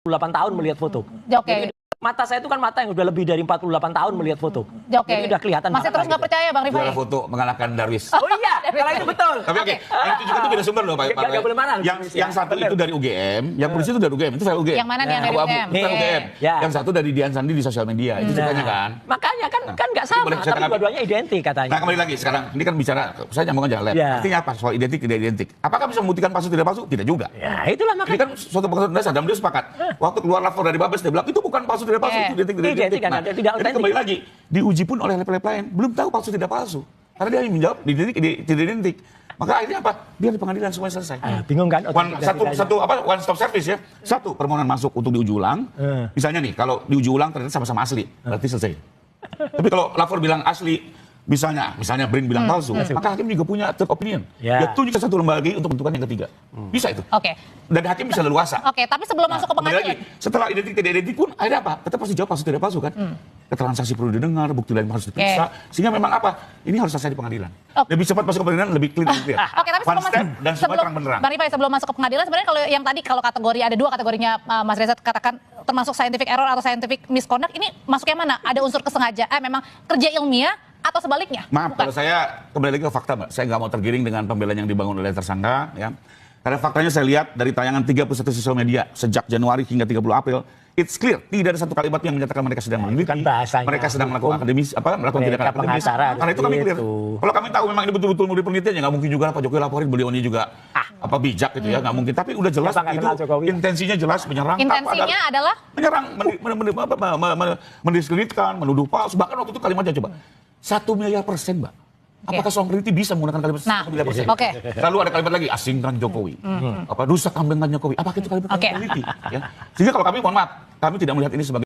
48 tahun melihat foto. Oke. Jadi, mata saya itu kan mata yang udah lebih dari 48 tahun melihat foto. Oke. Jadi udah kelihatan. Masih terus nggak percaya Bang Rifai? Juara foto mengalahkan Darwis. Oh iya, kalau itu betul. Tapi oke, yang itu juga itu beda sumber loh Pak. Nggak boleh marah. Yang satu itu dari UGM, yang polisi itu dari UGM, itu file UGM. Yang mana nih yang dari Abu-abu, UGM? bukan UGM. Ya. Yang satu dari Dian Sandi di sosial media, itu ceritanya kan. Makanya kan nggak sama, boleh saya tapi tanggapi. dua-duanya identik katanya. Nah kembali lagi sekarang, ini kan bicara, saya nyambung aja Lab. Ya. Artinya apa soal identik tidak identik? Apakah bisa membuktikan palsu tidak palsu? Tidak juga. Ya itulah Ini makanya. kan suatu pengetahuan dasar dan beliau sepakat. Waktu keluar lapor dari Babes dia bilang itu bukan palsu tidak palsu, itu identik tidak Identik identik. kan, Nah, tidak jadi otentik. kembali lagi diuji pun oleh lab-lab lain belum tahu palsu tidak palsu. Karena dia menjawab identik tidak identik. Maka akhirnya apa? Biar di pengadilan semuanya selesai. Bingung kan? One stop service ya. Satu permohonan masuk untuk diuji ulang. Misalnya nih kalau diuji ulang ternyata sama-sama asli, berarti selesai. Tapi kalau lapor bilang asli, misalnya Brin bilang palsu, maka hakim juga punya third opinion. Ya. Dia tunjuk satu lembaga lagi untuk menentukan yang ketiga. Bisa itu. Oke. Dan hakim bisa leluasa. Oke, tapi sebelum masuk ke Kembali lagi, pengadilan. setelah identik tidak identik pun ada apa? Tetap pasti jawab palsu tidak palsu kan? Keterangan saksi perlu didengar, bukti lain harus diperiksa. Sehingga memang apa? Ini harus selesai di pengadilan. Oke. Lebih cepat masuk ke pengadilan, lebih clear dan clear. Oke, tapi One step dan semua terang benderang. Bang Rifai, sebelum masuk ke pengadilan, sebenarnya kalau yang tadi kalau kategori ada dua kategorinya Mas Reza katakan termasuk scientific error atau scientific misconduct, ini masuk yang mana? Ada unsur kesengajaan, memang kerja ilmiah atau sebaliknya? Maaf, Bukan. kalau saya kembali lagi ke fakta, Mbak. Saya nggak mau tergiring dengan pembelaan yang dibangun oleh tersangka, ya. Karena faktanya saya lihat dari tayangan 31 sosial media sejak Januari hingga 30 April, it's clear tidak ada satu kalimat yang menyatakan mereka sedang meneliti, kan bahasanya. mereka sedang melakukan melakukan Mereka tindakan akademis. pengacara, Karena itu kami clear. gitu. Kalau kami tahu memang ini betul-betul murid penelitian, ya nggak mungkin juga Pak Jokowi laporin beliau ini juga apa bijak gitu ya, nggak mungkin. Tapi udah jelas Siapa nggak itu kenal Jokowi? intensinya jelas menyerang. Intensinya adalah menyerang, mendiskreditkan, menuduh palsu. Bahkan waktu itu kalimatnya coba 1 miliar persen, Mbak. Oke. Apakah seorang peneliti bisa menggunakan kalimat 1 Nah, miliar persen? oke. Lalu ada kalimat lagi, asingkan Jokowi. Apa rusak kambingkan Jokowi? Apakah itu kalimat Oke. peneliti? Ya. Sehingga kalau kami, mohon maaf, kami tidak melihat ini sebagai